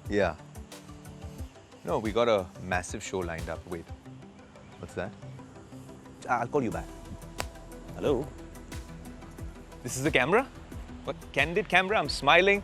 Yeah. No, we got a massive show lined up. Wait, what's that? I'll call you back. Hello? This is the camera? What, candid camera? I'm smiling.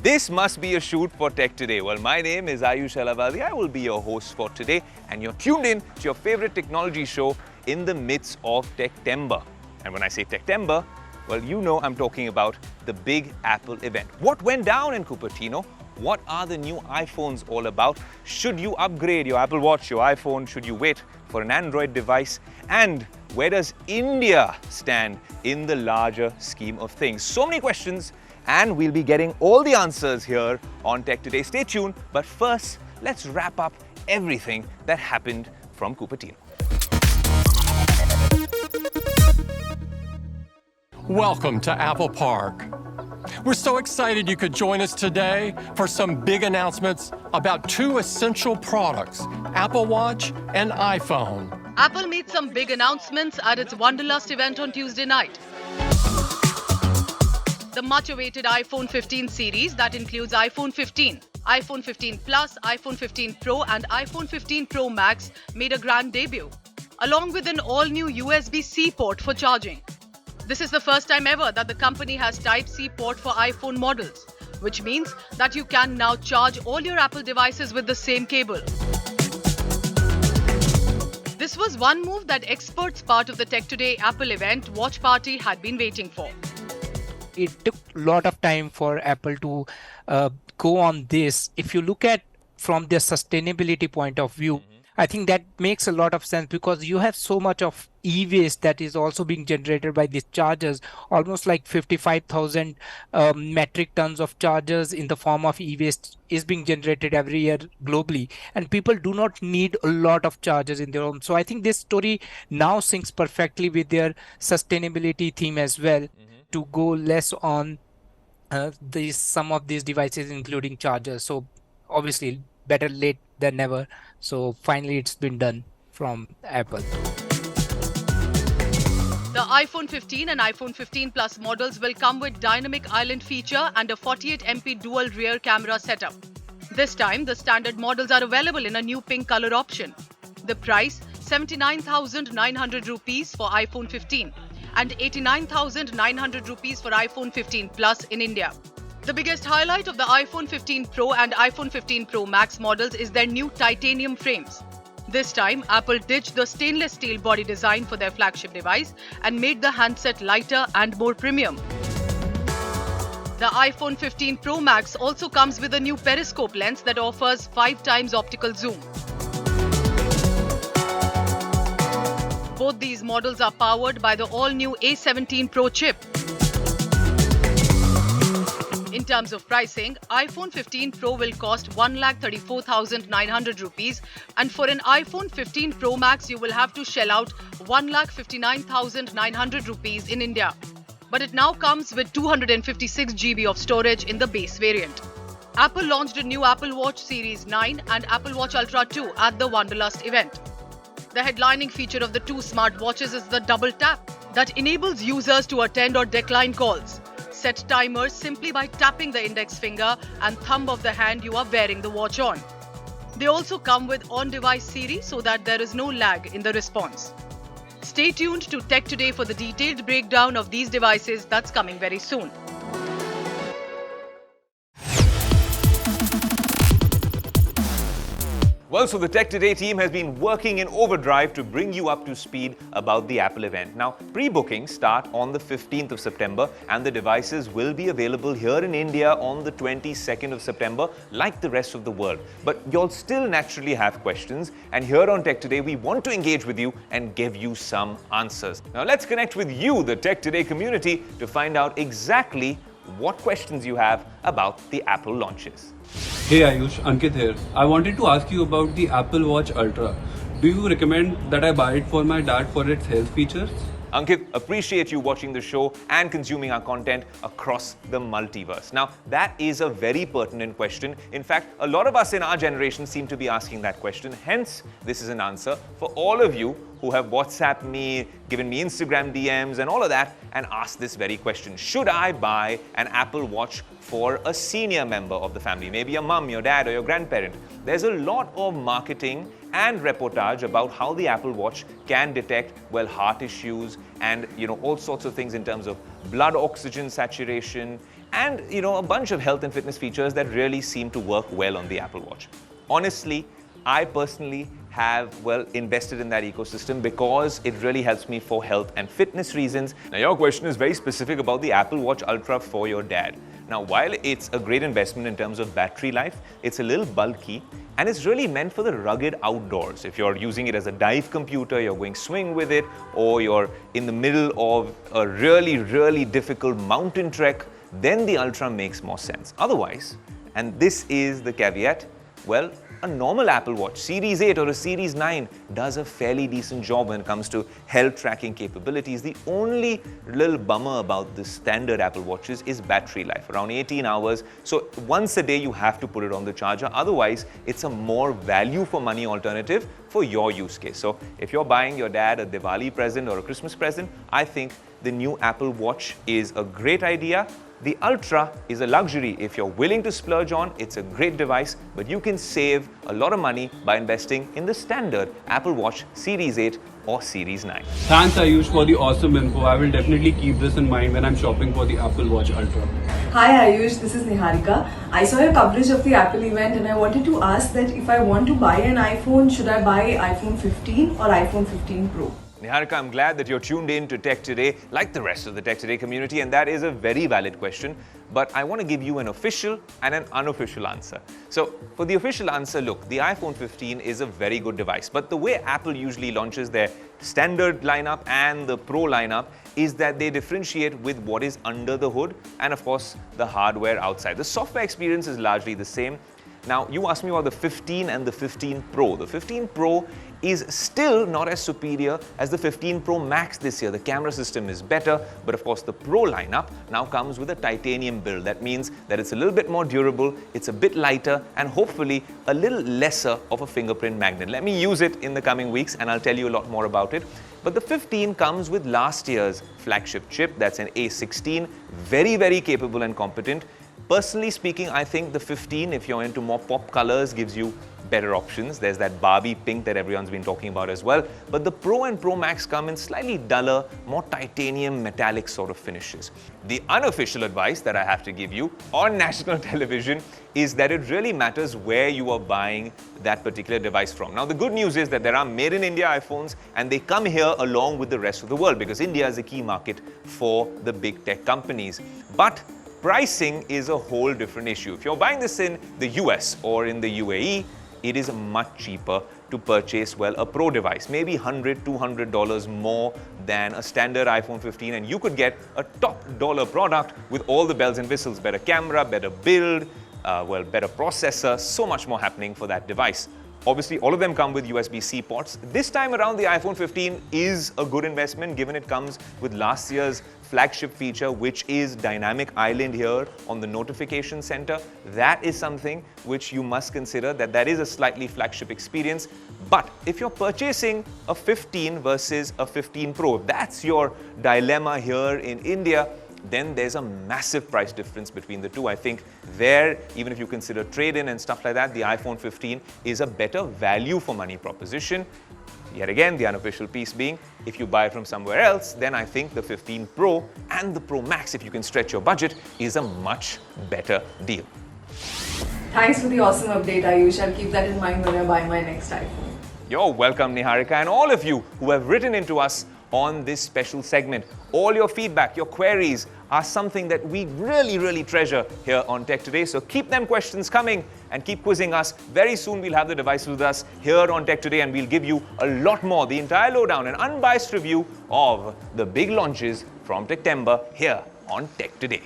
This must be a shoot for Tech Today. Well, my name is Aayush Ailawadi. I will be your host for today, and you're tuned in to your favorite technology show in the midst of Techtember. And when I say Techtember, well, you know I'm talking about the big Apple event. What went down in Cupertino? What are the new iPhones all about? Should you upgrade your Apple Watch, your iPhone? Should you wait for an Android device? And where does India stand in the larger scheme of things? So many questions, and we'll be getting all the answers here on Tech Today. Stay tuned, but first, let's wrap up everything that happened from Cupertino. Welcome to Apple Park. We're so excited you could join us today for some big announcements about two essential products, Apple Watch and iPhone. Apple made some big announcements at its Wonderlust event on Tuesday night. The much-awaited iPhone 15 series that includes iPhone 15, iPhone 15 Plus, iPhone 15 Pro and iPhone 15 Pro Max made a grand debut, along with an all-new USB-C port for charging. This is the first time ever that the company has Type-C port for iPhone models, which means that you can now charge all your Apple devices with the same cable. This was one move that experts part of the Tech Today Apple event watch party had been waiting for. It took a lot of time for Apple to go on this. If you look at from the sustainability point of view, I think that makes a lot of sense because you have so much of e-waste that is also being generated by these chargers, almost like 55,000 metric tons of chargers in the form of e-waste is being generated every year globally. And people do not need a lot of chargers in their home. So I think this story now syncs perfectly with their sustainability theme as well, to go less on some of these devices, including chargers. So obviously better late than never. So finally it's been done from Apple. The iPhone 15 and iPhone 15 Plus models will come with dynamic island feature and a 48MP dual rear camera setup. This time, the standard models are available in a new pink color option. The price, 79,900 rupees for iPhone 15 and 89,900 rupees for iPhone 15 Plus in India. The biggest highlight of the iPhone 15 Pro and iPhone 15 Pro Max models is their new titanium frames. This time, Apple ditched the stainless steel body design for their flagship device and made the handset lighter and more premium. The iPhone 15 Pro Max also comes with a new periscope lens that offers 5 times optical zoom. Both these models are powered by the all-new A17 Pro chip. In terms of pricing, iPhone 15 Pro will cost 1,34,900 rupees, and for an iPhone 15 Pro Max, you will have to shell out 1,59,900 rupees in India. But it now comes with 256 GB of storage in the base variant. Apple launched a new Apple Watch Series 9 and Apple Watch Ultra 2 at the Wonderlust event. The headlining feature of the two smartwatches is the double tap that enables users to attend or decline calls. Set timers simply by tapping the index finger and thumb of the hand you are wearing the watch on. They also come with on-device Siri so that there is no lag in the response. Stay tuned to Tech Today for the detailed breakdown of these devices that's coming very soon. Well, so the Tech Today team has been working in overdrive to bring you up to speed about the Apple event. Now, pre-bookings start on the 15th of September and the devices will be available here in India on the 22nd of September, like the rest of the world. But you'll still naturally have questions, and here on Tech Today, we want to engage with you and give you some answers. Now, let's connect with you, the Tech Today community, to find out exactly what questions you have about the Apple launches. Hey Ayush, Ankit here. I wanted to ask you about the Apple Watch Ultra. Do you recommend that I buy it for my dad for its health features? Ankit, appreciate you watching the show and consuming our content across the multiverse. Now, that is a very pertinent question. In fact, a lot of us in our generation seem to be asking that question. Hence, this is an answer for all of you who have WhatsApped me, given me Instagram DMs and all of that, and asked this very question. Should I buy an Apple Watch for a senior member of the family? Maybe your mum, your dad, or your grandparent. There's a lot of marketing and reportage about how the Apple Watch can detect, well, heart issues and, all sorts of things in terms of blood oxygen saturation and, a bunch of health and fitness features that really seem to work well on the Apple Watch. Honestly, I personally have, invested in that ecosystem because it really helps me for health and fitness reasons. Now, your question is very specific about the Apple Watch Ultra for your dad. Now, while it's a great investment in terms of battery life, it's a little bulky and it's really meant for the rugged outdoors. If you're using it as a dive computer, you're going swing with it, or you're in the middle of a really, really difficult mountain trek, then the Ultra makes more sense. Otherwise, and this is the caveat, well, a normal Apple Watch, Series 8 or a Series 9, does a fairly decent job when it comes to health tracking capabilities. The only little bummer about the standard Apple Watches is battery life, around 18 hours. So once a day you have to put it on the charger. Otherwise, it's a more value for money alternative for your use case. So if you're buying your dad a Diwali present or a Christmas present, I think the new Apple Watch is a great idea. The Ultra is a luxury. If you're willing to splurge on, it's a great device, but you can save a lot of money by investing in the standard Apple Watch Series 8 or Series 9. Thanks Aayush for the awesome info. I will definitely keep this in mind when I'm shopping for the Apple Watch Ultra. Hi Aayush, this is Niharika. I saw your coverage of the Apple event and I wanted to ask that if I want to buy an iPhone, should I buy iPhone 15 or iPhone 15 Pro? Niharika, I'm glad that you're tuned in to Tech Today, like the rest of the Tech Today community, and that is a very valid question. But I want to give you an official and an unofficial answer. So for the official answer, look, the iPhone 15 is a very good device. But the way Apple usually launches their standard lineup and the Pro lineup is that they differentiate with what is under the hood and, of course, the hardware outside. The software experience is largely the same. Now, you asked me about the 15 and the 15 Pro. The 15 Pro is still not as superior as the 15 Pro Max this year. The camera system is better, but of course the Pro lineup now comes with a titanium build. That means that it's a little bit more durable, it's a bit lighter, and hopefully a little lesser of a fingerprint magnet. Let me use it in the coming weeks and I'll tell you a lot more about it. But the 15 comes with last year's flagship chip, that's an A16, very, very capable and competent. Personally speaking, I think the 15, if you're into more pop colors, gives you better options. There's that Barbie pink that everyone's been talking about as well. But the Pro and Pro Max come in slightly duller, more titanium metallic sort of finishes. The unofficial advice that I have to give you on national television is that it really matters where you are buying that particular device from. Now, the good news is that there are made in India iPhones and they come here along with the rest of the world because India is a key market for the big tech companies. But pricing is a whole different issue. If you're buying this in the US or in the UAE, it is much cheaper to purchase, well, a Pro device, maybe $100, $200 more than a standard iPhone 15, and you could get a top dollar product with all the bells and whistles, better camera, better build, better processor, so much more happening for that device. Obviously, all of them come with USB-C ports. This time around, the iPhone 15 is a good investment given it comes with last year's flagship feature, which is Dynamic Island here on the notification center. That is something which you must consider, that is a slightly flagship experience. But if you're purchasing a 15 versus a 15 Pro, if that's your dilemma here in India, then there's a massive price difference between the two. I think there, even if you consider trade-in and stuff like that, the iPhone 15 is a better value for money proposition. Yet again, the unofficial piece being, if you buy it from somewhere else, then I think the 15 Pro and the Pro Max, if you can stretch your budget, is a much better deal. Thanks for the awesome update, Aayush. I'll keep that in mind when I buy my next iPhone. You're welcome, Niharika, and all of you who have written into us on this special segment. All your feedback, your queries are something that we really, really treasure here on Tech Today. So keep them questions coming and keep quizzing us. Very soon we'll have the device with us here on Tech Today and we'll give you a lot more, the entire lowdown, an unbiased review of the big launches from Techtember here on Tech Today.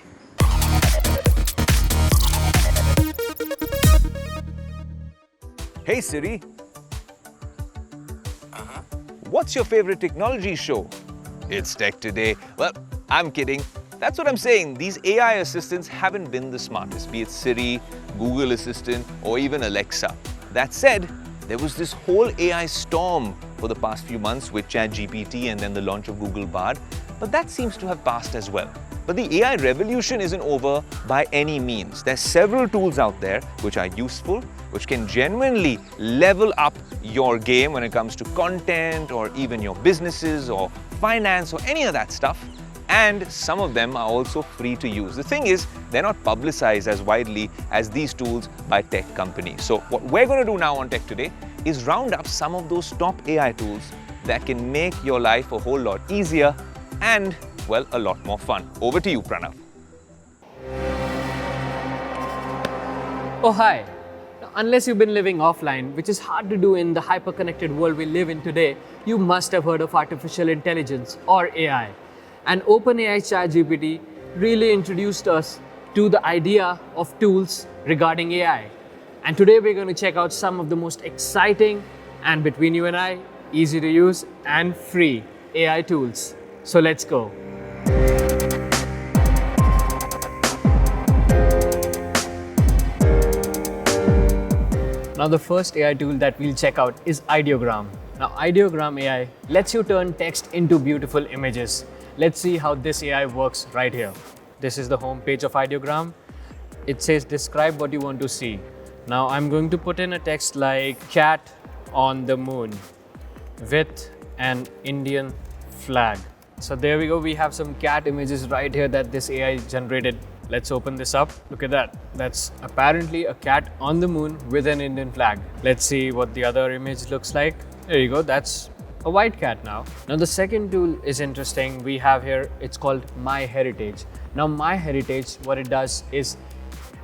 Hey Siri. What's your favorite technology show? It's Tech Today. Well, I'm kidding. That's what I'm saying. These AI assistants haven't been the smartest, be it Siri, Google Assistant, or even Alexa. That said, There was this whole AI storm for the past few months with ChatGPT and then the launch of Google Bard, but that seems to have passed as well. But the AI revolution isn't over by any means. There's several tools out there which are useful, which can genuinely level up your game when it comes to content or even your businesses or finance or any of that stuff. And some of them are also free to use. The thing is, they're not publicized as widely as these tools by tech companies. So what we're going to do now on Tech Today is round up some of those top AI tools that can make your life a whole lot easier and, well, a lot more fun. Over to you, Pranav. Oh, hi. Now, unless you've been living offline, which is hard to do in the hyper-connected world we live in today, you must have heard of artificial intelligence or AI. And OpenAI ChatGPT really introduced us to the idea of tools regarding AI. And today we're going to check out some of the most exciting and, between you and I, easy to use and free AI tools. So let's go. Now the first AI tool that we'll check out is Ideogram. Now Ideogram AI lets you turn text into beautiful images. Let's see how this AI works right here. This is the home page of Ideogram. It says describe what you want to see. Now I'm going to put in a text like cat on the moon with an Indian flag. So there we go, we have some cat images right here that this AI generated. Let's open this up. Look at that. That's apparently a cat on the moon with an Indian flag. Let's see what the other image looks like. There you go, that's a white cat now. Now the second tool is interesting. We have here, it's called My Heritage. Now My Heritage, what it does is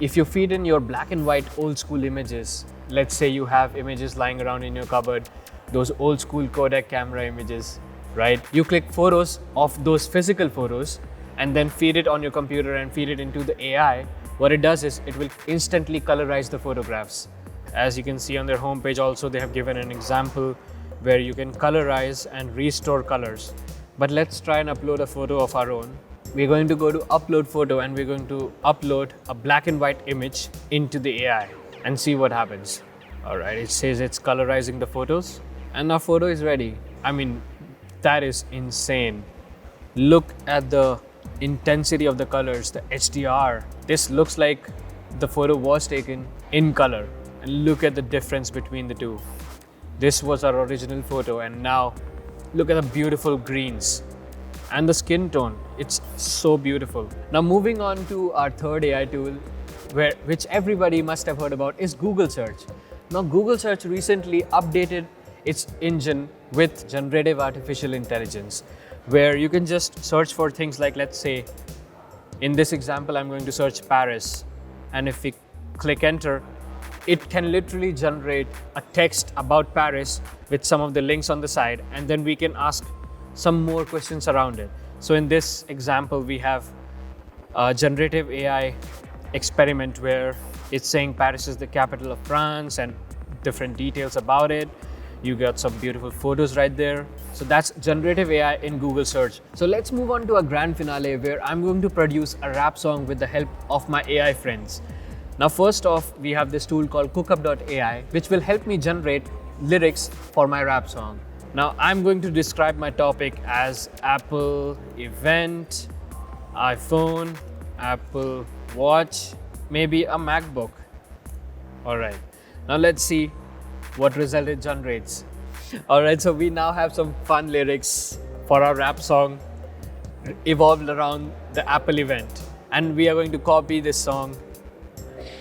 if you feed in your black and white old school images, let's say you have images lying around in your cupboard, those old school Kodak camera images, right? You click photos of those physical photos and then feed it on your computer and feed it into the AI. What it does is it will instantly colorize the photographs. As you can see on their homepage also, they have given an example where you can colorize and restore colors. But let's try and upload a photo of our own. We're going to go to upload photo and we're going to upload a black and white image into the AI and see what happens. All right, it says it's colorizing the photos and our photo is ready. I mean, that is insane. Look at the intensity of the colors, the HDR. This looks like the photo was taken in color. And look at the difference between the two. This was our original photo and now look at the beautiful greens and the skin tone. It's so beautiful. Now moving on to our third AI tool, which everybody must have heard about, is Google Search. Now Google Search recently updated its engine with generative artificial intelligence, where you can just search for things like, let's say, in this example, I'm going to search Paris. And if we click enter, it can literally generate a text about Paris with some of the links on the side, and then we can ask some more questions around it. So in this example, we have a generative AI experiment where it's saying Paris is the capital of France and different details about it. You got some beautiful photos right there. So that's generative AI in Google Search. So let's move on to a grand finale where I'm going to produce a rap song with the help of my AI friends. Now, first off, we have this tool called cookup.ai, which will help me generate lyrics for my rap song. Now, I'm going to describe my topic as Apple event, iPhone, Apple Watch, maybe a MacBook. All right, now let's see what result it generates. All right, so we now have some fun lyrics for our rap song evolved around the Apple event. And we are going to copy this song.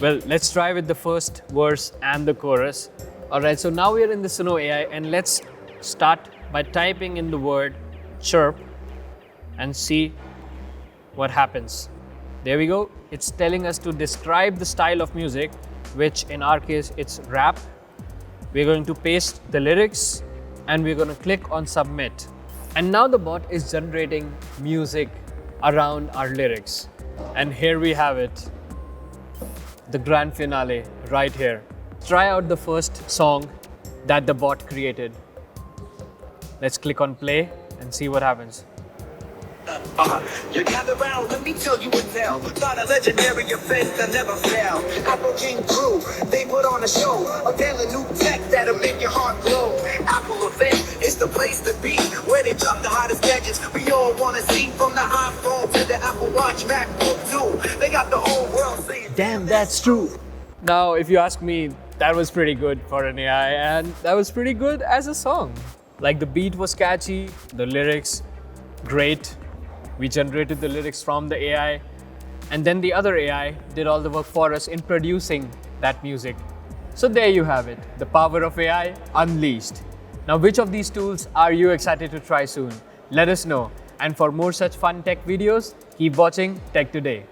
Well, let's try with the first verse and the chorus. All right, so now we are in the Suno AI and let's start by typing in the word chirp and see what happens. There we go. It's telling us to describe the style of music, which in our case, it's rap. We're going to paste the lyrics and we're going to click on submit. And now the bot is generating music around our lyrics. And here we have it, the grand finale right here. Try out the first song that the bot created. Let's click on play and see what happens. You gather round, let me tell you a tale. Not a legendary event that never failed. Apple came through, they put on a show. A daily new tech that'll make your heart glow. Apple event is the place to be, where they drop the hottest gadgets we all wanna see. From the iPhone to the Apple Watch, MacBook too. They got the whole world saying, Damn, that's true. Now, if you ask me, that was pretty good for an AI, and that was pretty good as a song. Like, the beat was catchy, the lyrics, great. We generated the lyrics from the AI, and then the other AI did all the work for us in producing that music. So there you have it, the power of AI unleashed. Now, which of these tools are you excited to try soon? Let us know. And for more such fun tech videos, keep watching Tech Today.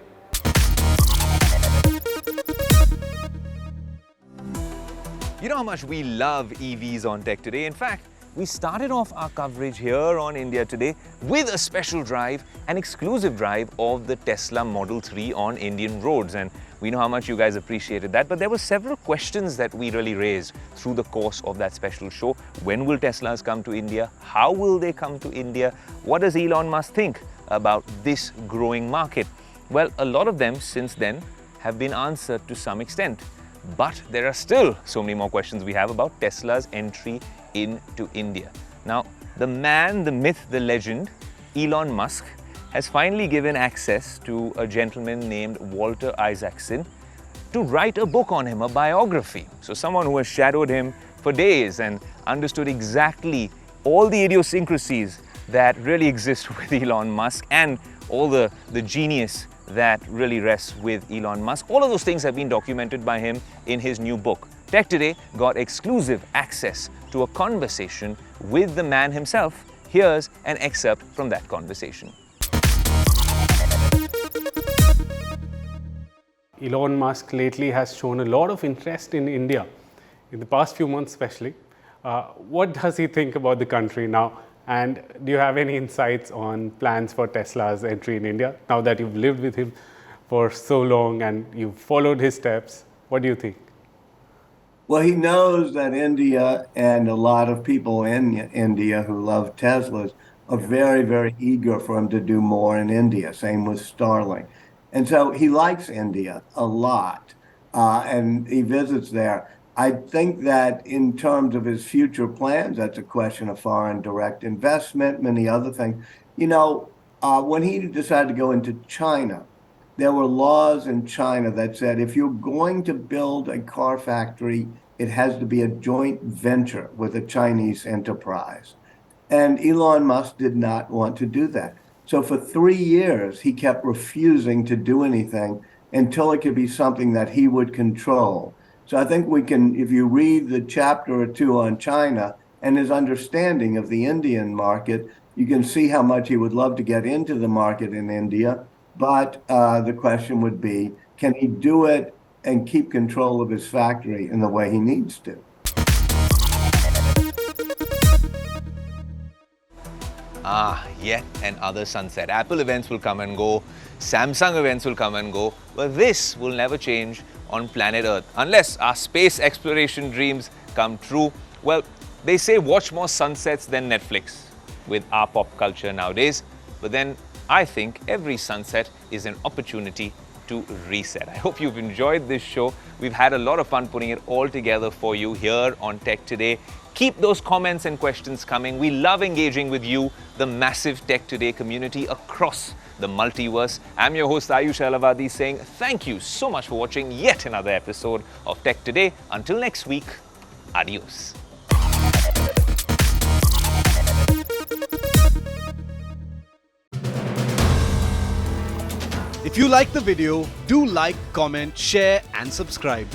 You know how much we love EVs on Tech Today. In fact, we started off our coverage here on India Today with a special drive, an exclusive drive of the Tesla Model 3 on Indian roads. And we know how much you guys appreciated that. But there were several questions that we really raised through the course of that special show. When will Teslas come to India? How will they come to India? What does Elon Musk think about this growing market? Well, a lot of them since then have been answered to some extent. But there are still so many more questions we have about Tesla's entry into India. Now, the man, the myth, the legend, Elon Musk, has finally given access to a gentleman named Walter Isaacson to write a book on him, a biography. So someone who has shadowed him for days and understood exactly all the idiosyncrasies that really exist with Elon Musk and all the genius that really rests with Elon Musk. All of those things have been documented by him in his new book. Tech Today got exclusive access to a conversation with the man himself. Here's an excerpt from that conversation. Elon Musk lately has shown a lot of interest in India, in the past few months especially. What does he think about the country now? And do you have any insights on plans for Tesla's entry in India? Now that you've lived with him for so long and you've followed his steps, what do you think? Well, he knows that India and a lot of people in India who love Teslas are very, very eager for him to do more in India. Same with Starlink. And so he likes India a lot, and he visits there. I think that in terms of his future plans, that's a question of foreign direct investment, many other things. You know, when he decided to go into China, there were laws in China that said if you're going to build a car factory, it has to be a joint venture with a Chinese enterprise. And Elon Musk did not want to do that. So for 3 years, he kept refusing to do anything until it could be something that he would control. So I think we can, if you read the chapter or two on China and his understanding of the Indian market, you can see how much he would love to get into the market in India. But the question would be, can he do it and keep control of his factory in the way he needs to? Yet another sunset. Apple events will come and go. Samsung events will come and go. But this will never change on planet Earth unless our space exploration dreams come true. Well, they say watch more sunsets than Netflix with our pop culture nowadays. But then I think every sunset is an opportunity to reset. I hope you've enjoyed this show. We've had a lot of fun putting it all together for you here on Tech Today. Keep those comments and questions coming. We love engaging with you, the massive Tech Today community across the multiverse. I'm your host Aayush Ailawadi saying thank you so much for watching yet another episode of Tech Today. Until next week, adios. If you like the video, do like, comment, share and subscribe.